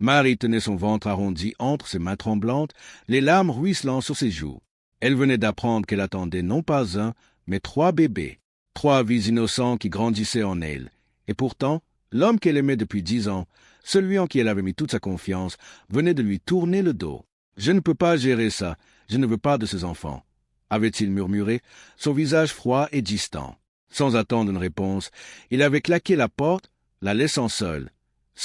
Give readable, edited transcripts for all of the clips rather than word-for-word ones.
Marie tenait son ventre arrondi entre ses mains tremblantes, les larmes ruisselant sur ses joues. Elle venait d'apprendre qu'elle attendait non pas un, mais 3 bébés, 3 vies innocents qui grandissaient en elle. Et pourtant, l'homme qu'elle aimait depuis 10 ans, celui en qui elle avait mis toute sa confiance, venait de lui tourner le dos. « Je ne peux pas gérer ça, je ne veux pas de ces enfants », avait-il murmuré, son visage froid et distant. Sans attendre une réponse, il avait claqué la porte, la laissant seule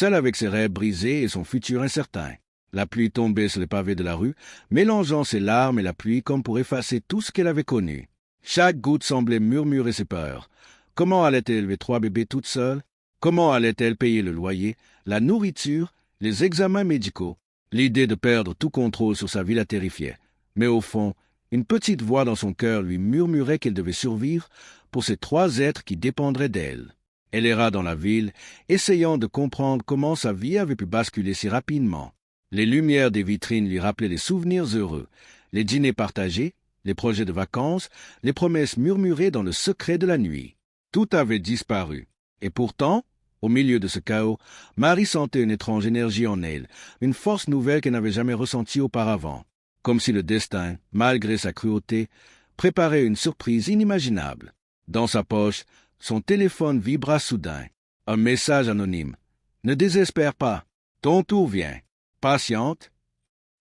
avec ses rêves brisés et son futur incertain. La pluie tombait sur les pavés de la rue, mélangeant ses larmes et la pluie comme pour effacer tout ce qu'elle avait connu. Chaque goutte semblait murmurer ses peurs. Comment allait-elle élever 3 bébés toute seule? Comment allait-elle payer le loyer, la nourriture, les examens médicaux? L'idée de perdre tout contrôle sur sa vie la terrifiait. Mais au fond, une petite voix dans son cœur lui murmurait qu'elle devait survivre pour ces 3 êtres qui dépendraient d'elle. Elle erra dans la ville, essayant de comprendre comment sa vie avait pu basculer si rapidement. Les lumières des vitrines lui rappelaient les souvenirs heureux, les dîners partagés, les projets de vacances, les promesses murmurées dans le secret de la nuit. Tout avait disparu. Et pourtant, au milieu de ce chaos, Marie sentait une étrange énergie en elle, une force nouvelle qu'elle n'avait jamais ressentie auparavant. Comme si le destin, malgré sa cruauté, préparait une surprise inimaginable. Dans sa poche, son téléphone vibra soudain. Un message anonyme. « Ne désespère pas. Ton tour vient. Patiente. »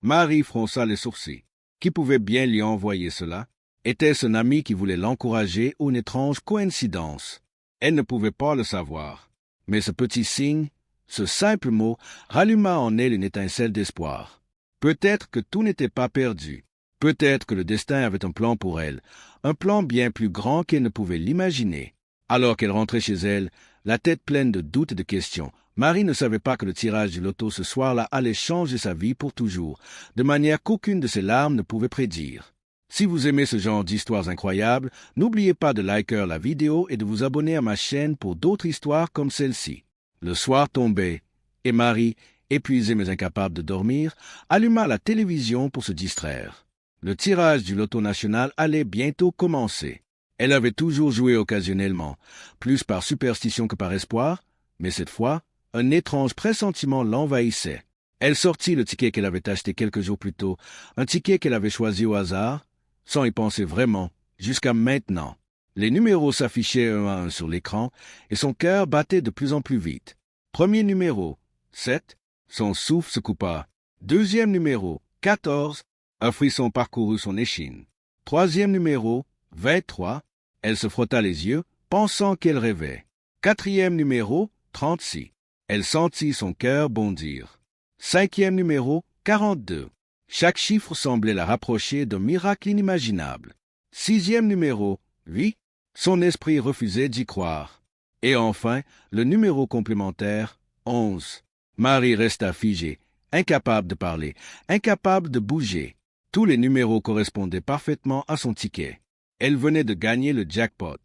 Marie fronça les sourcils. Qui pouvait bien lui envoyer cela? Était-ce un ami qui voulait l'encourager ou une étrange coïncidence? Elle ne pouvait pas le savoir. Mais ce petit signe, ce simple mot, ralluma en elle une étincelle d'espoir. Peut-être que tout n'était pas perdu. Peut-être que le destin avait un plan pour elle, un plan bien plus grand qu'elle ne pouvait l'imaginer. Alors qu'elle rentrait chez elle, la tête pleine de doutes et de questions, Marie ne savait pas que le tirage du loto ce soir-là allait changer sa vie pour toujours, de manière qu'aucune de ses larmes ne pouvait prédire. Si vous aimez ce genre d'histoires incroyables, n'oubliez pas de liker la vidéo et de vous abonner à ma chaîne pour d'autres histoires comme celle-ci. Le soir tombait, et Marie, épuisée mais incapable de dormir, alluma la télévision pour se distraire. Le tirage du loto national allait bientôt commencer. Elle avait toujours joué occasionnellement, plus par superstition que par espoir, mais cette fois, un étrange pressentiment l'envahissait. Elle sortit le ticket qu'elle avait acheté quelques jours plus tôt, un ticket qu'elle avait choisi au hasard, sans y penser vraiment, jusqu'à maintenant. Les numéros s'affichaient un à un sur l'écran, et son cœur battait de plus en plus vite. Premier numéro, 7, son souffle se coupa. Deuxième numéro, 14, un frisson parcourut son échine. Troisième numéro, 23, elle se frotta les yeux, pensant qu'elle rêvait. Quatrième numéro, 36, elle sentit son cœur bondir. Cinquième numéro, 42, chaque chiffre semblait la rapprocher d'un miracle inimaginable. Sixième numéro, 8, son esprit refusait d'y croire. Et enfin, le numéro complémentaire, 11. Marie resta figée, incapable de parler, incapable de bouger. Tous les numéros correspondaient parfaitement à son ticket. Elle venait de gagner le jackpot.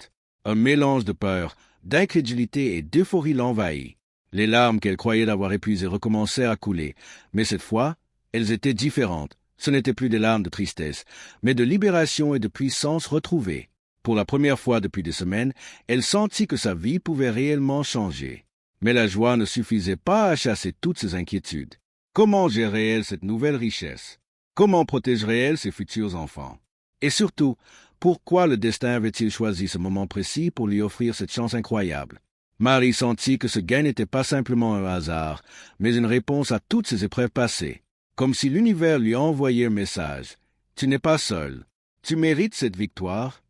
Un mélange de peur, d'incrédulité et d'euphorie l'envahit. Les larmes qu'elle croyait d'avoir épuisées recommencèrent à couler, mais cette fois, elles étaient différentes. Ce n'étaient plus des larmes de tristesse, mais de libération et de puissance retrouvée. Pour la première fois depuis des semaines, elle sentit que sa vie pouvait réellement changer. Mais la joie ne suffisait pas à chasser toutes ses inquiétudes. Comment gérerait-elle cette nouvelle richesse? Comment protégerait-elle ses futurs enfants? Et surtout, pourquoi le destin avait-il choisi ce moment précis pour lui offrir cette chance incroyable? Marie sentit que ce gain n'était pas simplement un hasard, mais une réponse à toutes ses épreuves passées, comme si l'univers lui envoyait un message. Tu n'es pas seul. Tu mérites cette victoire.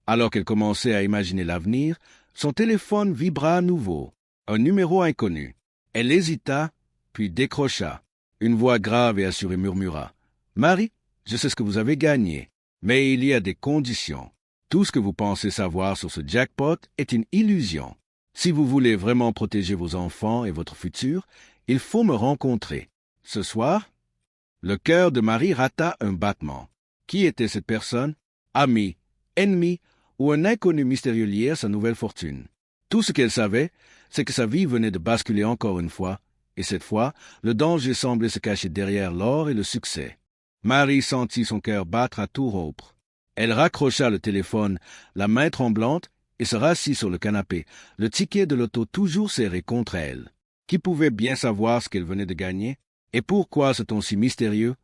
Alors qu'elle commençait à imaginer l'avenir, son téléphone vibra à nouveau. Un numéro inconnu. Elle hésita, puis décrocha. Une voix grave et assurée murmura. « Marie, je sais ce que vous avez gagné, mais il y a des conditions. Tout ce que vous pensez savoir sur ce jackpot est une illusion. Si vous voulez vraiment protéger vos enfants et votre futur, il faut me rencontrer. Ce soir ?» Le cœur de Marie rata un battement. Qui était cette personne? Ami, ennemi ou un inconnu mystérieux lié à sa nouvelle fortune? Tout ce qu'elle savait, c'est que sa vie venait de basculer encore une fois, et cette fois, le danger semblait se cacher derrière l'or et le succès. Marie sentit son cœur battre à tout rompre. Elle raccrocha le téléphone, la main tremblante, et se rassit sur le canapé, le ticket de l'auto toujours serré contre elle. qui pouvait bien savoir ce qu'elle venait de gagner? Et pourquoi ce ton si mystérieux,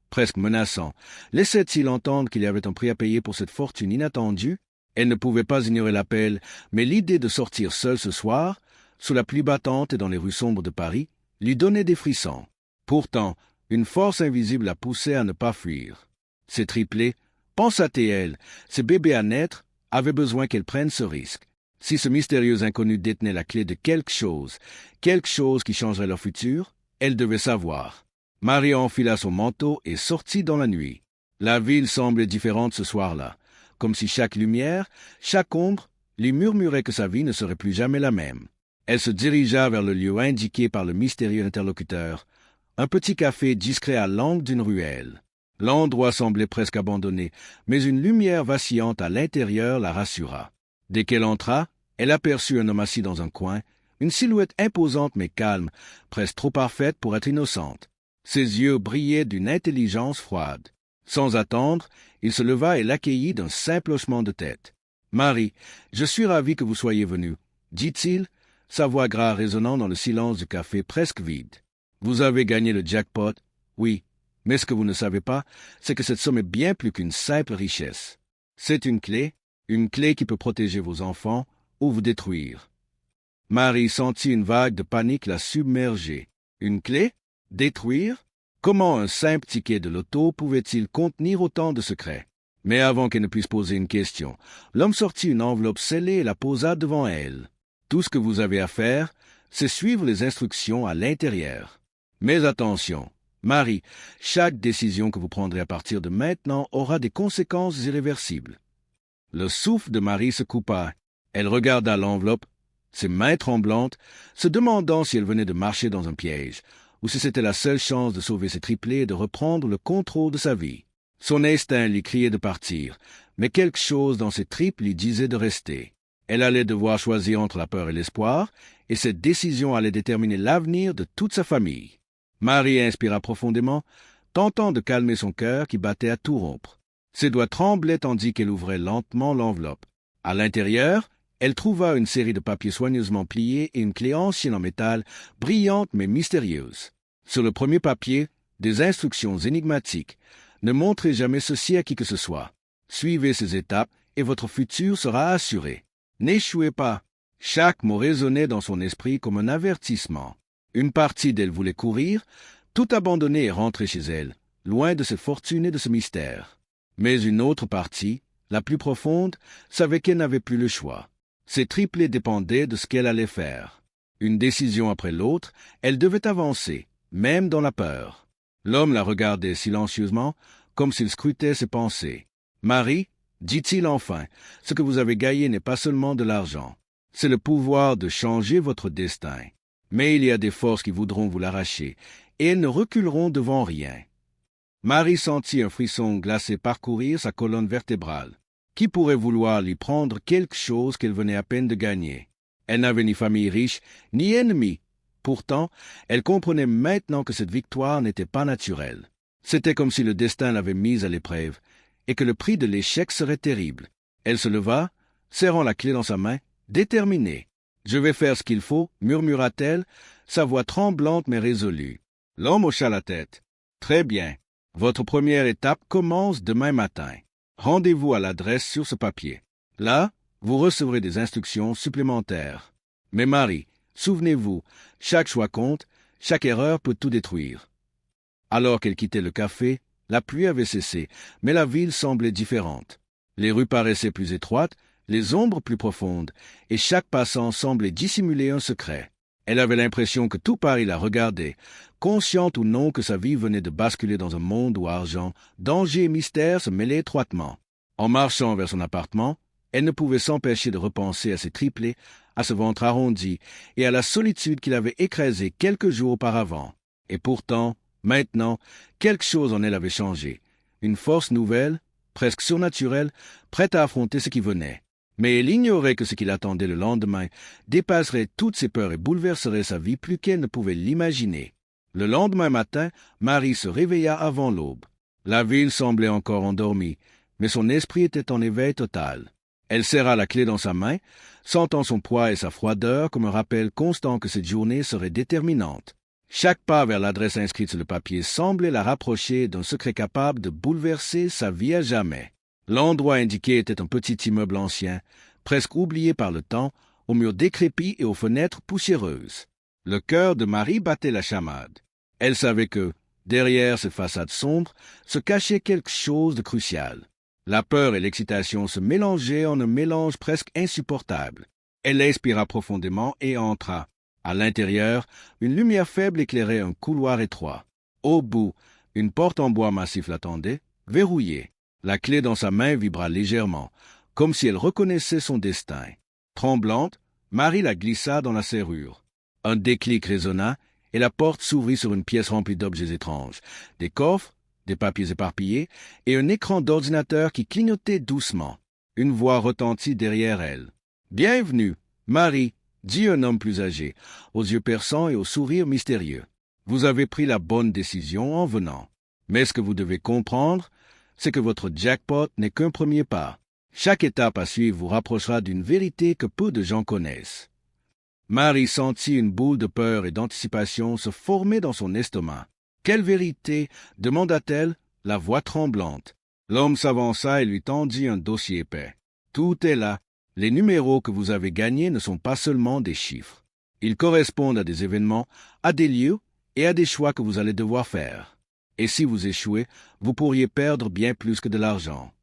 presque menaçant, laissait-il entendre qu'il y avait un prix à payer pour cette fortune inattendue? Elle ne pouvait pas ignorer l'appel, mais l'idée de sortir seule ce soir, sous la pluie battante et dans les rues sombres de Paris, lui donnait des frissons. Pourtant, une force invisible la poussait à ne pas fuir. Ces triplés, pensait-elle, ces bébés à naître, avaient besoin qu'elle prenne ce risque. Si ce mystérieux inconnu détenait la clé de quelque chose qui changerait leur futur, elle devait savoir. Marie enfila son manteau et sortit dans la nuit. La ville semblait différente ce soir-là, comme si chaque lumière, chaque ombre, lui murmurait que sa vie ne serait plus jamais la même. Elle se dirigea vers le lieu indiqué par le mystérieux interlocuteur, un petit café discret à l'angle d'une ruelle. L'endroit semblait presque abandonné, mais une lumière vacillante à l'intérieur la rassura. Dès qu'elle entra, elle aperçut un homme assis dans un coin, une silhouette imposante mais calme, presque trop parfaite pour être innocente. Ses yeux brillaient d'une intelligence froide. Sans attendre, il se leva et l'accueillit d'un simple hochement de tête. « Marie, je suis ravi que vous soyez venue, » dit-il, sa voix grave résonnant dans le silence du café presque vide. « Vous avez gagné le jackpot, oui, mais ce que vous ne savez pas, c'est que cette somme est bien plus qu'une simple richesse. C'est une clé qui peut protéger vos enfants ou vous détruire. » Marie sentit une vague de panique la submerger. Une clé? Détruire? Comment un simple ticket de loto pouvait-il contenir autant de secrets? Mais avant qu'elle ne puisse poser une question, l'homme sortit une enveloppe scellée et la posa devant elle. Tout ce que vous avez à faire, c'est suivre les instructions à l'intérieur. Mais attention, Marie, chaque décision que vous prendrez à partir de maintenant aura des conséquences irréversibles. Le souffle de Marie se coupa. Elle regarda l'enveloppe, ses mains tremblantes, se demandant si elle venait de marcher dans un piège, ou si c'était la seule chance de sauver ses triplés et de reprendre le contrôle de sa vie. Son instinct lui criait de partir, mais quelque chose dans ses tripes lui disait de rester. Elle allait devoir choisir entre la peur et l'espoir, et cette décision allait déterminer l'avenir de toute sa famille. Marie inspira profondément, tentant de calmer son cœur qui battait à tout rompre. Ses doigts tremblaient tandis qu'elle ouvrait lentement l'enveloppe. À l'intérieur, elle trouva une série de papiers soigneusement pliés et une clé ancienne en métal, brillante mais mystérieuse. Sur le premier papier, des instructions énigmatiques. Ne montrez jamais ceci à qui que ce soit. Suivez ces étapes et votre futur sera assuré. N'échouez pas. Chaque mot résonnait dans son esprit comme un avertissement. Une partie d'elle voulait courir, tout abandonner et rentrer chez elle, loin de cette fortune et de ce mystère. Mais une autre partie, la plus profonde, savait qu'elle n'avait plus le choix. Ses triplés dépendaient de ce qu'elle allait faire. Une décision après l'autre, elle devait avancer, même dans la peur. L'homme la regardait silencieusement, comme s'il scrutait ses pensées. « Marie, dit-il enfin, ce que vous avez gagné n'est pas seulement de l'argent. C'est le pouvoir de changer votre destin. Mais il y a des forces qui voudront vous l'arracher, et elles ne reculeront devant rien. » Marie sentit un frisson glacé parcourir sa colonne vertébrale. Qui pourrait vouloir lui prendre quelque chose qu'elle venait à peine de gagner? Elle n'avait ni famille riche, ni ennemis. Pourtant, elle comprenait maintenant que cette victoire n'était pas naturelle. C'était comme si le destin l'avait mise à l'épreuve, et que le prix de l'échec serait terrible. Elle se leva, serrant la clé dans sa main, déterminée. « Je vais faire ce qu'il faut, » murmura-t-elle, sa voix tremblante mais résolue. L'homme hocha la tête. « Très bien. Votre première étape commence demain matin. Rendez-vous à l'adresse sur ce papier. Là, vous recevrez des instructions supplémentaires. Mais Marie, souvenez-vous, chaque choix compte, chaque erreur peut tout détruire. » Alors qu'elle quittait le café, la pluie avait cessé, mais la ville semblait différente. Les rues paraissaient plus étroites, les ombres plus profondes, et chaque passant semblait dissimuler un secret. Elle avait l'impression que tout Paris la regardait, consciente ou non que sa vie venait de basculer dans un monde où argent, danger et mystère se mêlaient étroitement. En marchant vers son appartement, elle ne pouvait s'empêcher de repenser à ses triplés, à ce ventre arrondi et à la solitude qu'il avait écrasée quelques jours auparavant. Et pourtant, maintenant, quelque chose en elle avait changé. Une force nouvelle, presque surnaturelle, prête à affronter ce qui venait. Mais elle ignorait que ce qui l'attendait le lendemain dépasserait toutes ses peurs et bouleverserait sa vie plus qu'elle ne pouvait l'imaginer. Le lendemain matin, Marie se réveilla avant l'aube. La ville semblait encore endormie, mais son esprit était en éveil total. Elle serra la clé dans sa main, sentant son poids et sa froideur comme un rappel constant que cette journée serait déterminante. Chaque pas vers l'adresse inscrite sur le papier semblait la rapprocher d'un secret capable de bouleverser sa vie à jamais. L'endroit indiqué était un petit immeuble ancien, presque oublié par le temps, aux murs décrépits et aux fenêtres poussiéreuses. Le cœur de Marie battait la chamade. Elle savait que, derrière cette façade sombre, se cachait quelque chose de crucial. La peur et l'excitation se mélangeaient en un mélange presque insupportable. Elle expira profondément et entra. À l'intérieur, une lumière faible éclairait un couloir étroit. Au bout, une porte en bois massif l'attendait, verrouillée. La clé dans sa main vibra légèrement, comme si elle reconnaissait son destin. Tremblante, Marie la glissa dans la serrure. Un déclic résonna, et la porte s'ouvrit sur une pièce remplie d'objets étranges, des coffres, des papiers éparpillés, et un écran d'ordinateur qui clignotait doucement. Une voix retentit derrière elle. « Bienvenue, Marie !» dit un homme plus âgé, aux yeux perçants et au sourire mystérieux. « Vous avez pris la bonne décision en venant. Mais ce que vous devez comprendre, c'est que votre jackpot n'est qu'un premier pas. Chaque étape à suivre vous rapprochera d'une vérité que peu de gens connaissent. » Marie sentit une boule de peur et d'anticipation se former dans son estomac. « Quelle vérité ?» demanda-t-elle, la voix tremblante. L'homme s'avança et lui tendit un dossier épais. « Tout est là. Les numéros que vous avez gagnés ne sont pas seulement des chiffres. Ils correspondent à des événements, à des lieux et à des choix que vous allez devoir faire. Et si vous échouez, vous pourriez perdre bien plus que de l'argent. »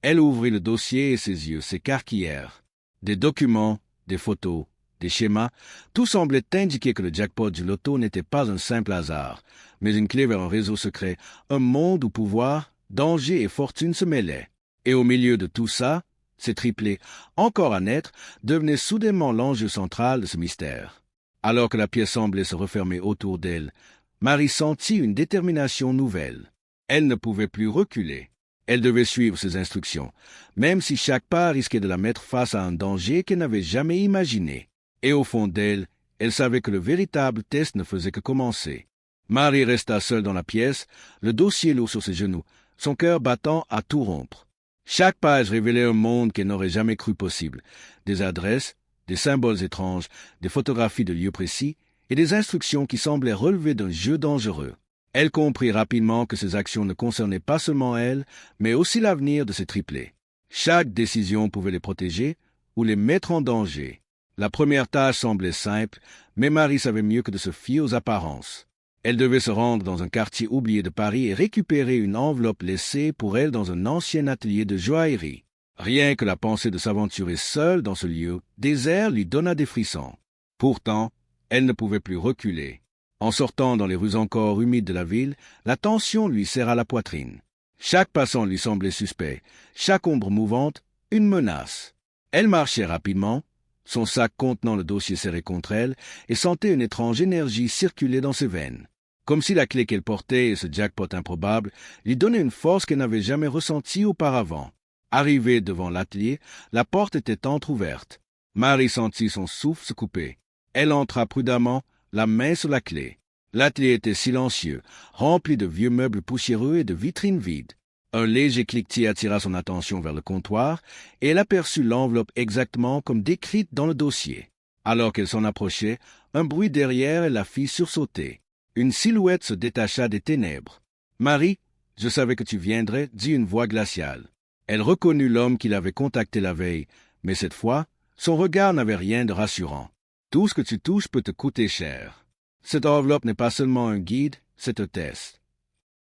Elle ouvrit le dossier et ses yeux s'écarquillèrent. Des documents, des photos, des schémas, tout semblait indiquer que le jackpot du loto n'était pas un simple hasard, mais une clé vers un réseau secret, un monde où pouvoir, danger et fortune se mêlaient. Et au milieu de tout ça, ces triplés, encore à naître, devenaient soudainement l'enjeu central de ce mystère. Alors que la pièce semblait se refermer autour d'elle, Marie sentit une détermination nouvelle. Elle ne pouvait plus reculer. Elle devait suivre ses instructions, même si chaque pas risquait de la mettre face à un danger qu'elle n'avait jamais imaginé. Et au fond d'elle, elle savait que le véritable test ne faisait que commencer. Marie resta seule dans la pièce, le dossier lourd sur ses genoux, son cœur battant à tout rompre. Chaque page révélait un monde qu'elle n'aurait jamais cru possible. Des adresses, des symboles étranges, des photographies de lieux précis et des instructions qui semblaient relever d'un jeu dangereux. Elle comprit rapidement que ces actions ne concernaient pas seulement elle, mais aussi l'avenir de ses triplés. Chaque décision pouvait les protéger ou les mettre en danger. La première tâche semblait simple, mais Marie savait mieux que de se fier aux apparences. Elle devait se rendre dans un quartier oublié de Paris et récupérer une enveloppe laissée pour elle dans un ancien atelier de joaillerie. Rien que la pensée de s'aventurer seule dans ce lieu désert lui donna des frissons. Pourtant, elle ne pouvait plus reculer. En sortant dans les rues encore humides de la ville, la tension lui serra la poitrine. Chaque passant lui semblait suspect, chaque ombre mouvante, une menace. Elle marchait rapidement, son sac contenant le dossier serré contre elle, et sentait une étrange énergie circuler dans ses veines. Comme si la clé qu'elle portait et ce jackpot improbable lui donnaient une force qu'elle n'avait jamais ressentie auparavant. Arrivée devant l'atelier, la porte était entr'ouverte. Marie sentit son souffle se couper. Elle entra prudemment, la main sur la clé. L'atelier était silencieux, rempli de vieux meubles poussiéreux et de vitrines vides. Un léger cliquetis attira son attention vers le comptoir, et elle aperçut l'enveloppe exactement comme décrite dans le dossier. Alors qu'elle s'en approchait, un bruit derrière elle la fit sursauter. Une silhouette se détacha des ténèbres. « Marie, je savais que tu viendrais, » dit une voix glaciale. Elle reconnut l'homme qui l'avait contacté la veille, mais cette fois, son regard n'avait rien de rassurant. « Tout ce que tu touches peut te coûter cher. Cette enveloppe n'est pas seulement un guide, c'est un test. »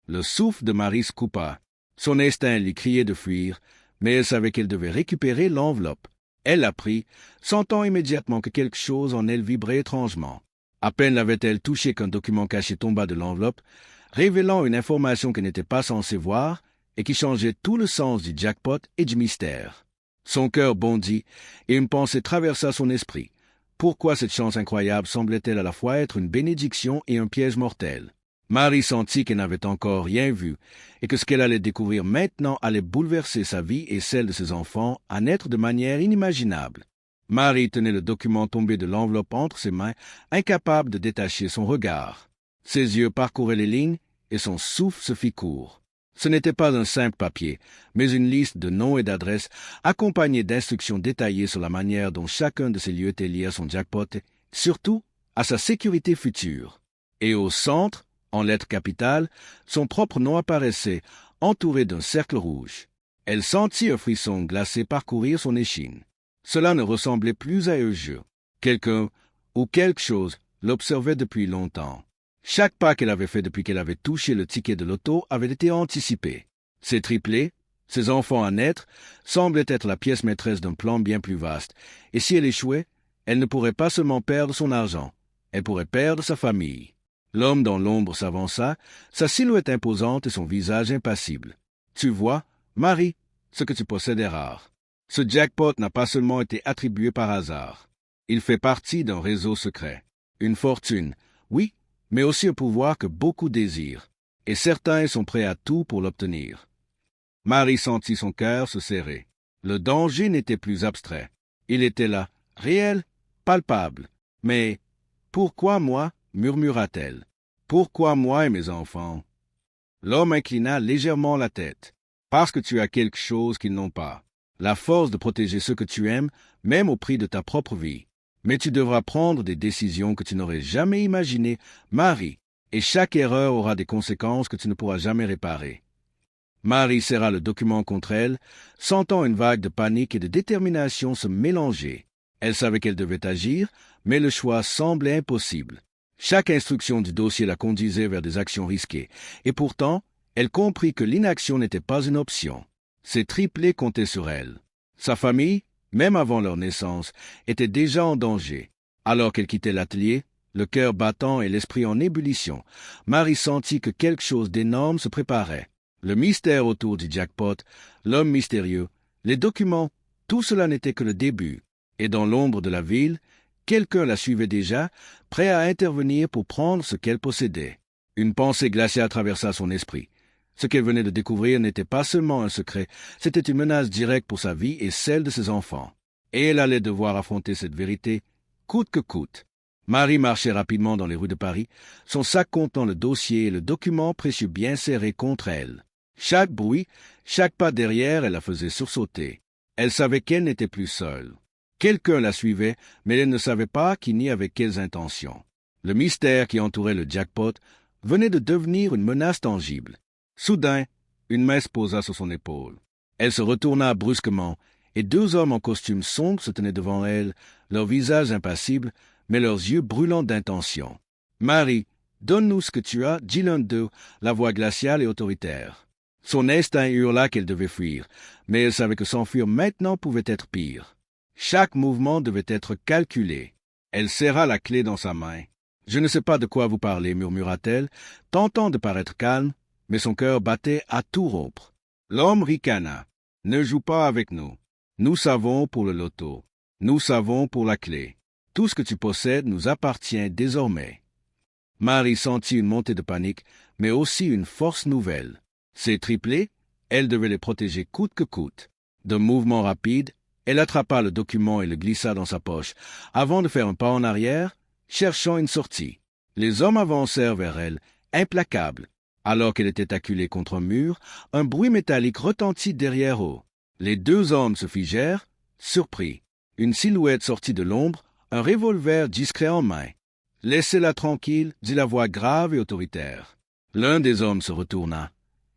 Le souffle de Marie se coupa. Son instinct lui criait de fuir, mais elle savait qu'elle devait récupérer l'enveloppe. Elle la prit, sentant immédiatement que quelque chose en elle vibrait étrangement. À peine l'avait-elle touché qu'un document caché tomba de l'enveloppe, révélant une information qu'elle n'était pas censée voir et qui changeait tout le sens du jackpot et du mystère. Son cœur bondit et une pensée traversa son esprit. Pourquoi cette chance incroyable semblait-elle à la fois être une bénédiction et un piège mortel? Marie sentit qu'elle n'avait encore rien vu et que ce qu'elle allait découvrir maintenant allait bouleverser sa vie et celle de ses enfants à naître de manière inimaginable. Marie tenait le document tombé de l'enveloppe entre ses mains, incapable de détacher son regard. Ses yeux parcouraient les lignes et son souffle se fit court. Ce n'était pas un simple papier, mais une liste de noms et d'adresses accompagnée d'instructions détaillées sur la manière dont chacun de ces lieux était lié à son jackpot, surtout à sa sécurité future. Et au centre, en lettres capitales, son propre nom apparaissait, entouré d'un cercle rouge. Elle sentit un frisson glacé parcourir son échine. Cela ne ressemblait plus à un jeu. Quelqu'un ou quelque chose l'observait depuis longtemps. Chaque pas qu'elle avait fait depuis qu'elle avait touché le ticket de l'auto avait été anticipé. Ses triplés, ses enfants à naître, semblaient être la pièce maîtresse d'un plan bien plus vaste, et si elle échouait, elle ne pourrait pas seulement perdre son argent, elle pourrait perdre sa famille. L'homme dans l'ombre s'avança, sa silhouette imposante et son visage impassible. « Tu vois, Marie, ce que tu possèdes est rare. Ce jackpot n'a pas seulement été attribué par hasard. Il fait partie d'un réseau secret. Une fortune, oui, mais aussi un pouvoir que beaucoup désirent, et certains sont prêts à tout pour l'obtenir. » Marie sentit son cœur se serrer. Le danger n'était plus abstrait. Il était là, réel, palpable. Mais pourquoi moi, murmura-t-elle. Pourquoi moi et mes enfants? L'homme inclina légèrement la tête. Parce que tu as quelque chose qu'ils n'ont pas. La force de protéger ceux que tu aimes, même au prix de ta propre vie. Mais tu devras prendre des décisions que tu n'aurais jamais imaginées, Marie, et chaque erreur aura des conséquences que tu ne pourras jamais réparer. Marie serra le document contre elle, sentant une vague de panique et de détermination se mélanger. Elle savait qu'elle devait agir, mais le choix semblait impossible. Chaque instruction du dossier la conduisait vers des actions risquées, et pourtant, elle comprit que l'inaction n'était pas une option. Ses triplés comptaient sur elle. Sa famille, même avant leur naissance, était déjà en danger. Alors qu'elle quittait l'atelier, le cœur battant et l'esprit en ébullition, Marie sentit que quelque chose d'énorme se préparait. Le mystère autour du jackpot, l'homme mystérieux, les documents, tout cela n'était que le début. Et dans l'ombre de la ville, quelqu'un la suivait déjà, prêt à intervenir pour prendre ce qu'elle possédait. Une pensée glaciale traversa son esprit. Ce qu'elle venait de découvrir n'était pas seulement un secret, c'était une menace directe pour sa vie et celle de ses enfants. Et elle allait devoir affronter cette vérité, coûte que coûte. Marie marchait rapidement dans les rues de Paris, son sac contenant le dossier et le document précieux bien serré contre elle. Chaque bruit, chaque pas derrière, elle la faisait sursauter. Elle savait qu'elle n'était plus seule. Quelqu'un la suivait, mais elle ne savait pas qui ni avec quelles intentions. Le mystère qui entourait le jackpot venait de devenir une menace tangible. Soudain, une main se posa sur son épaule. Elle se retourna brusquement, et deux hommes en costume sombre se tenaient devant elle, leurs visages impassibles, mais leurs yeux brûlants d'intention. « Marie, donne-nous ce que tu as, dit l'un d'eux, la voix glaciale et autoritaire. » Son instinct hurla qu'elle devait fuir, mais elle savait que s'enfuir maintenant pouvait être pire. Chaque mouvement devait être calculé. Elle serra la clé dans sa main. « Je ne sais pas de quoi vous parlez, murmura-t-elle, tentant de paraître calme, mais son cœur battait à tout rompre. L'homme ricana. « Ne joue pas avec nous. Nous savons pour le loto. Nous savons pour la clé. Tout ce que tu possèdes nous appartient désormais. » Marie sentit une montée de panique, mais aussi une force nouvelle. Ses triplés, elle devait les protéger coûte que coûte. D'un mouvement rapide, elle attrapa le document et le glissa dans sa poche, avant de faire un pas en arrière, cherchant une sortie. Les hommes avancèrent vers elle, implacables. Alors qu'elle était acculée contre un mur, un bruit métallique retentit derrière eux. Les deux hommes se figèrent, surpris. Une silhouette sortit de l'ombre, un revolver discret en main. « Laissez-la tranquille, » dit la voix grave et autoritaire. L'un des hommes se retourna.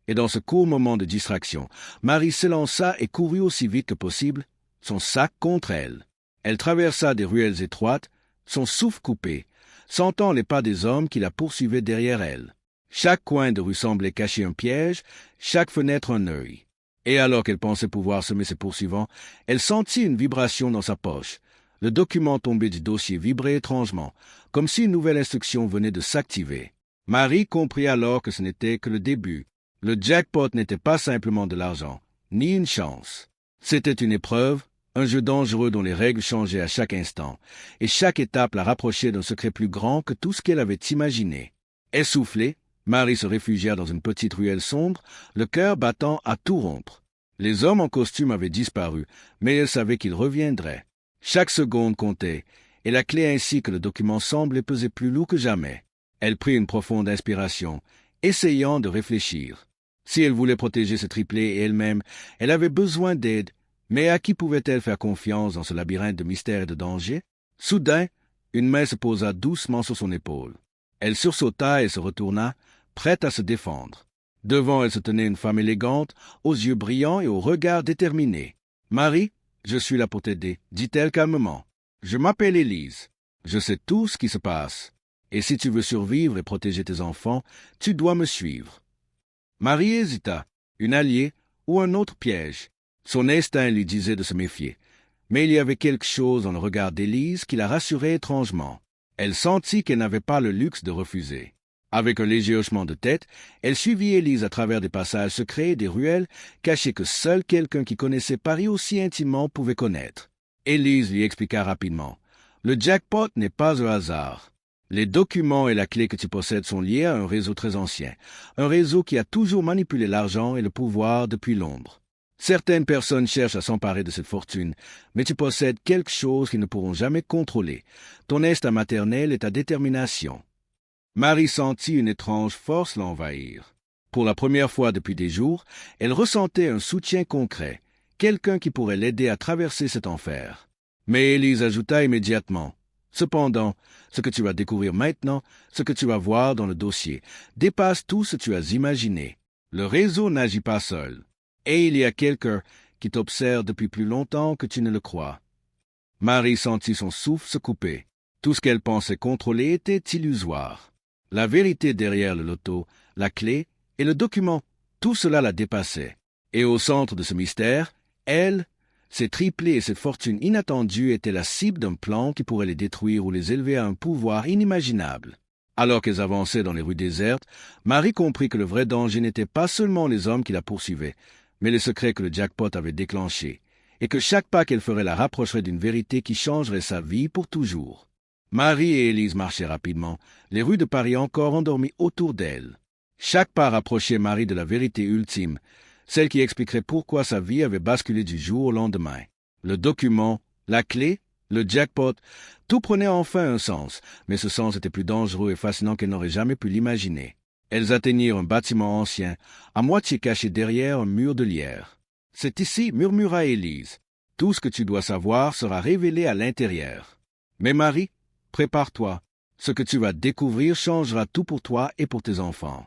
Et dans ce court moment de distraction, Marie s'élança et courut aussi vite que possible, son sac contre elle. Elle traversa des ruelles étroites, son souffle coupé, sentant les pas des hommes qui la poursuivaient derrière elle. Chaque coin de rue semblait cacher un piège, chaque fenêtre un œil. Et alors qu'elle pensait pouvoir semer ses poursuivants, elle sentit une vibration dans sa poche. Le document tombé du dossier vibrait étrangement, comme si une nouvelle instruction venait de s'activer. Marie comprit alors que ce n'était que le début. Le jackpot n'était pas simplement de l'argent, ni une chance. C'était une épreuve, un jeu dangereux dont les règles changeaient à chaque instant, et chaque étape la rapprochait d'un secret plus grand que tout ce qu'elle avait imaginé. Essoufflée, Marie se réfugia dans une petite ruelle sombre, le cœur battant à tout rompre. Les hommes en costume avaient disparu, mais elle savait qu'ils reviendraient. Chaque seconde comptait, et la clé ainsi que le document semblait peser plus lourd que jamais. Elle prit une profonde inspiration, essayant de réfléchir. Si elle voulait protéger ce triplé et elle-même, elle avait besoin d'aide, mais à qui pouvait-elle faire confiance dans ce labyrinthe de mystères et de dangers? Soudain, une main se posa doucement sur son épaule. Elle sursauta et se retourna, prête à se défendre. Devant elle se tenait une femme élégante, aux yeux brillants et au regard déterminé. « Marie, je suis là pour t'aider, dit-elle calmement. Je m'appelle Élise. Je sais tout ce qui se passe. Et si tu veux survivre et protéger tes enfants, tu dois me suivre. » Marie hésita, une alliée ou un autre piège. Son instinct lui disait de se méfier. Mais il y avait quelque chose dans le regard d'Élise qui la rassurait étrangement. Elle sentit qu'elle n'avait pas le luxe de refuser. Avec un léger hochement de tête, elle suivit Élise à travers des passages secrets et des ruelles cachées que seul quelqu'un qui connaissait Paris aussi intimement pouvait connaître. Élise lui expliqua rapidement. « Le jackpot n'est pas un hasard. Les documents et la clé que tu possèdes sont liés à un réseau très ancien, un réseau qui a toujours manipulé l'argent et le pouvoir depuis l'ombre. Certaines personnes cherchent à s'emparer de cette fortune, mais tu possèdes quelque chose qu'ils ne pourront jamais contrôler, ton instinct maternel et ta détermination. » Marie sentit une étrange force l'envahir. Pour la première fois depuis des jours, elle ressentait un soutien concret, quelqu'un qui pourrait l'aider à traverser cet enfer. Mais Élise ajouta immédiatement. Cependant, ce que tu vas découvrir maintenant, ce que tu vas voir dans le dossier, dépasse tout ce que tu as imaginé. Le réseau n'agit pas seul. Et il y a quelqu'un qui t'observe depuis plus longtemps que tu ne le crois. Marie sentit son souffle se couper. Tout ce qu'elle pensait contrôler était illusoire. La vérité derrière le loto, la clé et le document, tout cela la dépassait. Et au centre de ce mystère, elle, ses triplés et cette fortune inattendue étaient la cible d'un plan qui pourrait les détruire ou les élever à un pouvoir inimaginable. Alors qu'elles avançaient dans les rues désertes, Marie comprit que le vrai danger n'était pas seulement les hommes qui la poursuivaient, mais les secrets que le jackpot avait déclenchés, et que chaque pas qu'elle ferait la rapprocherait d'une vérité qui changerait sa vie pour toujours. Marie et Élise marchaient rapidement, les rues de Paris encore endormies autour d'elles. Chaque pas rapprochait Marie de la vérité ultime, celle qui expliquerait pourquoi sa vie avait basculé du jour au lendemain. Le document, la clé, le jackpot, tout prenait enfin un sens, mais ce sens était plus dangereux et fascinant qu'elle n'aurait jamais pu l'imaginer. Elles atteignirent un bâtiment ancien, à moitié caché derrière un mur de lierre. « C'est ici, » murmura Élise. « Tout ce que tu dois savoir sera révélé à l'intérieur. Mais Marie, prépare-toi. Ce que tu vas découvrir changera tout pour toi et pour tes enfants. »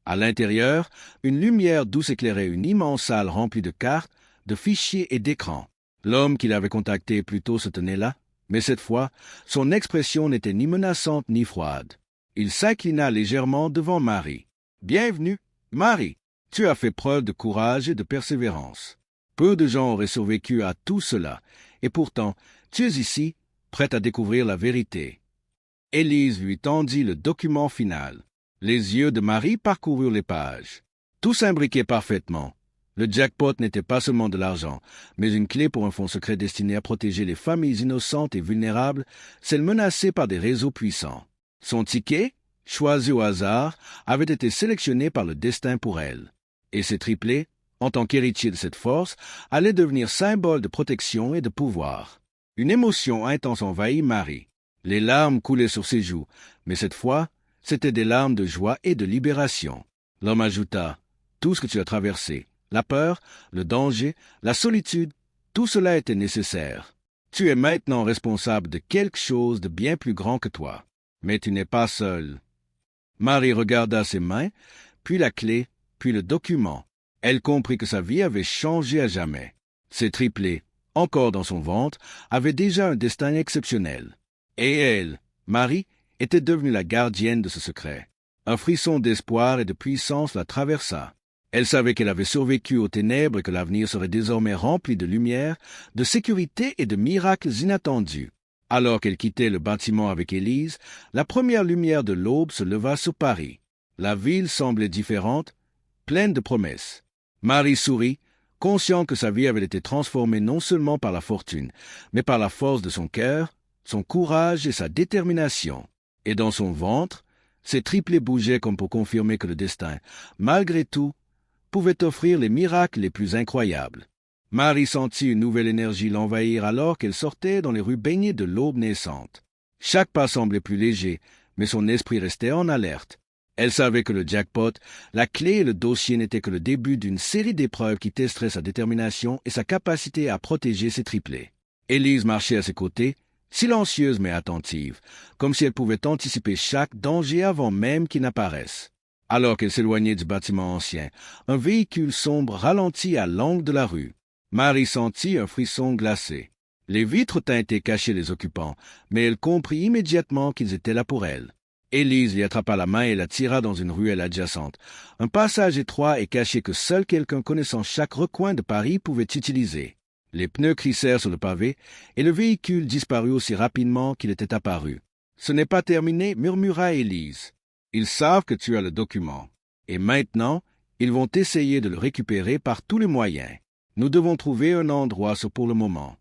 À l'intérieur, une lumière douce éclairait une immense salle remplie de cartes, de fichiers et d'écrans. L'homme qui l'avait contacté plus tôt se tenait là, mais cette fois, son expression n'était ni menaçante ni froide. Il s'inclina légèrement devant Marie. « Bienvenue, Marie. Tu as fait preuve de courage et de persévérance. Peu de gens auraient survécu à tout cela, et pourtant, tu es ici, prête à découvrir la vérité. » Élise lui tendit le document final. Les yeux de Marie parcoururent les pages. Tout s'imbriquait parfaitement. Le jackpot n'était pas seulement de l'argent, mais une clé pour un fonds secret destiné à protéger les familles innocentes et vulnérables, celles menacées par des réseaux puissants. Son ticket, choisi au hasard, avait été sélectionné par le destin pour elle. Et ses triplés, en tant qu'héritiers de cette force, allaient devenir symboles de protection et de pouvoir. Une émotion intense envahit Marie. Les larmes coulaient sur ses joues, mais cette fois, c'étaient des larmes de joie et de libération. L'homme ajouta, « Tout ce que tu as traversé, la peur, le danger, la solitude, tout cela était nécessaire. Tu es maintenant responsable de quelque chose de bien plus grand que toi. Mais tu n'es pas seul. » Marie regarda ses mains, puis la clé, puis le document. Elle comprit que sa vie avait changé à jamais. Ses triplés, encore dans son ventre, avaient déjà un destin exceptionnel. Et elle, Marie, était devenue la gardienne de ce secret. Un frisson d'espoir et de puissance la traversa. Elle savait qu'elle avait survécu aux ténèbres et que l'avenir serait désormais rempli de lumière, de sécurité et de miracles inattendus. Alors qu'elle quittait le bâtiment avec Élise, la première lumière de l'aube se leva sur Paris. La ville semblait différente, pleine de promesses. Marie sourit, consciente que sa vie avait été transformée non seulement par la fortune, mais par la force de son cœur, son courage et sa détermination. Et dans son ventre, ses triplés bougeaient comme pour confirmer que le destin, malgré tout, pouvait offrir les miracles les plus incroyables. Marie sentit une nouvelle énergie l'envahir alors qu'elle sortait dans les rues baignées de l'aube naissante. Chaque pas semblait plus léger, mais son esprit restait en alerte. Elle savait que le jackpot, la clé et le dossier n'étaient que le début d'une série d'épreuves qui testeraient sa détermination et sa capacité à protéger ses triplés. Élise marchait à ses côtés, silencieuse mais attentive, comme si elle pouvait anticiper chaque danger avant même qu'il n'apparaisse. Alors qu'elle s'éloignait du bâtiment ancien, un véhicule sombre ralentit à l'angle de la rue. Marie sentit un frisson glacé. Les vitres teintées cachaient les occupants, mais elle comprit immédiatement qu'ils étaient là pour elle. Élise lui attrapa la main et la tira dans une ruelle adjacente, un passage étroit et caché que seul quelqu'un connaissant chaque recoin de Paris pouvait utiliser. Les pneus crissèrent sur le pavé, et le véhicule disparut aussi rapidement qu'il était apparu. « Ce n'est pas terminé, » murmura Élise. « Ils savent que tu as le document. Et maintenant, ils vont essayer de le récupérer par tous les moyens. Nous devons trouver un endroit pour le moment. »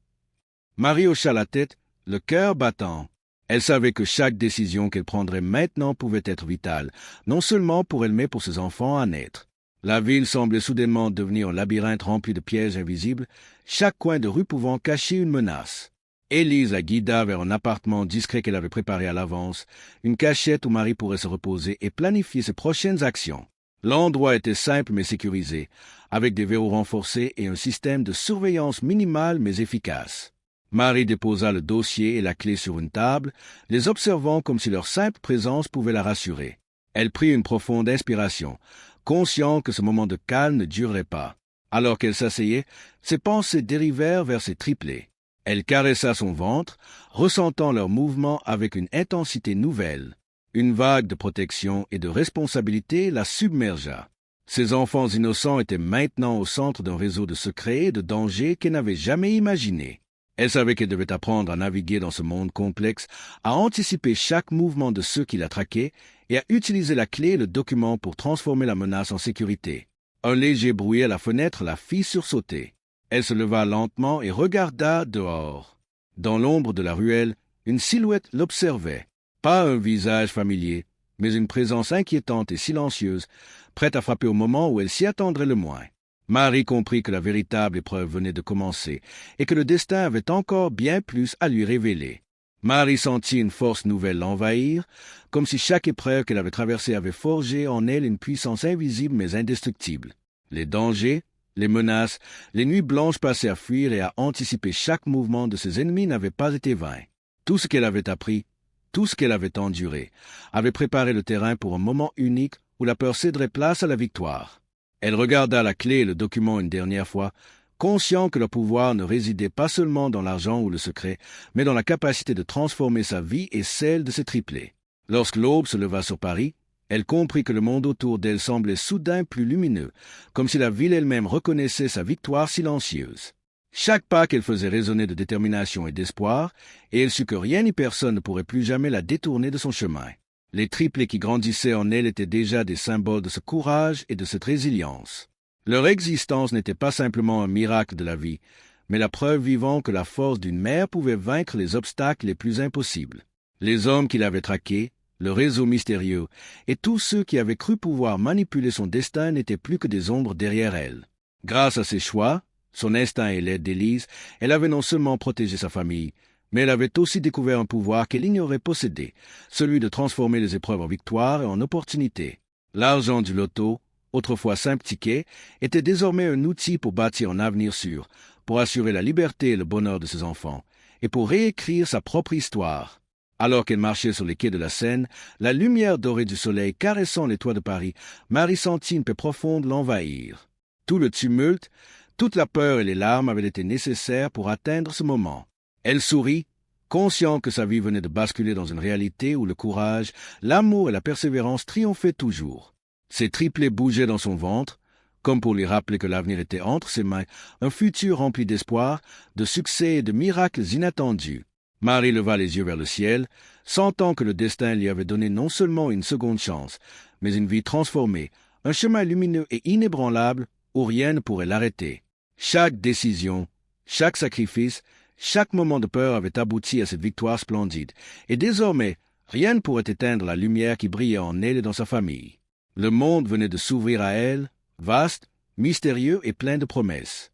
Marie hocha la tête, le cœur battant. Elle savait que chaque décision qu'elle prendrait maintenant pouvait être vitale, non seulement pour elle mais pour ses enfants à naître. La ville semblait soudainement devenir un labyrinthe rempli de pièges invisibles, chaque coin de rue pouvant cacher une menace. Élise la guida vers un appartement discret qu'elle avait préparé à l'avance, une cachette où Marie pourrait se reposer et planifier ses prochaines actions. L'endroit était simple mais sécurisé, avec des verrous renforcés et un système de surveillance minimal mais efficace. Marie déposa le dossier et la clé sur une table, les observant comme si leur simple présence pouvait la rassurer. Elle prit une profonde inspiration, conscient que ce moment de calme ne durerait pas. Alors qu'elle s'asseyait, ses pensées dérivèrent vers ses triplés. Elle caressa son ventre, ressentant leurs mouvements avec une intensité nouvelle. Une vague de protection et de responsabilité la submergea. Ses enfants innocents étaient maintenant au centre d'un réseau de secrets et de dangers qu'elle n'avait jamais imaginé. Elle savait qu'elle devait apprendre à naviguer dans ce monde complexe, à anticiper chaque mouvement de ceux qui la traquaient et à utiliser la clé et le document pour transformer la menace en sécurité. Un léger bruit à la fenêtre la fit sursauter. Elle se leva lentement et regarda dehors. Dans l'ombre de la ruelle, une silhouette l'observait. Pas un visage familier, mais une présence inquiétante et silencieuse, prête à frapper au moment où elle s'y attendrait le moins. Marie comprit que la véritable épreuve venait de commencer et que le destin avait encore bien plus à lui révéler. Marie sentit une force nouvelle l'envahir, comme si chaque épreuve qu'elle avait traversée avait forgé en elle une puissance invisible mais indestructible. Les dangers, les menaces, les nuits blanches passées à fuir et à anticiper chaque mouvement de ses ennemis n'avaient pas été vains. Tout ce qu'elle avait appris, tout ce qu'elle avait enduré, avait préparé le terrain pour un moment unique où la peur céderait place à la victoire. Elle regarda la clé et le document une dernière fois, conscient que le pouvoir ne résidait pas seulement dans l'argent ou le secret, mais dans la capacité de transformer sa vie et celle de ses triplés. Lorsque l'aube se leva sur Paris, elle comprit que le monde autour d'elle semblait soudain plus lumineux, comme si la ville elle-même reconnaissait sa victoire silencieuse. Chaque pas qu'elle faisait résonnait de détermination et d'espoir, et elle sut que rien ni personne ne pourrait plus jamais la détourner de son chemin. Les triplés qui grandissaient en elle étaient déjà des symboles de ce courage et de cette résilience. Leur existence n'était pas simplement un miracle de la vie, mais la preuve vivante que la force d'une mère pouvait vaincre les obstacles les plus impossibles. Les hommes qui l'avaient traquée, le réseau mystérieux, et tous ceux qui avaient cru pouvoir manipuler son destin n'étaient plus que des ombres derrière elle. Grâce à ses choix, son instinct et l'aide d'Élise, elle avait non seulement protégé sa famille, mais elle avait aussi découvert un pouvoir qu'elle ignorait posséder, celui de transformer les épreuves en victoires et en opportunités. L'argent du loto, autrefois simple ticket, était désormais un outil pour bâtir un avenir sûr, pour assurer la liberté et le bonheur de ses enfants, et pour réécrire sa propre histoire. Alors qu'elle marchait sur les quais de la Seine, la lumière dorée du soleil caressant les toits de Paris, Marie sentit une paix profonde l'envahir. Tout le tumulte, toute la peur et les larmes avaient été nécessaires pour atteindre ce moment. Elle sourit, conscient que sa vie venait de basculer dans une réalité où le courage, l'amour et la persévérance triomphaient toujours. Ses triplés bougeaient dans son ventre, comme pour lui rappeler que l'avenir était entre ses mains, un futur rempli d'espoir, de succès et de miracles inattendus. Marie leva les yeux vers le ciel, sentant que le destin lui avait donné non seulement une seconde chance, mais une vie transformée, un chemin lumineux et inébranlable où rien ne pourrait l'arrêter. Chaque décision, chaque sacrifice, chaque moment de peur avait abouti à cette victoire splendide, et désormais, rien ne pourrait éteindre la lumière qui brillait en elle et dans sa famille. Le monde venait de s'ouvrir à elle, vaste, mystérieux et plein de promesses.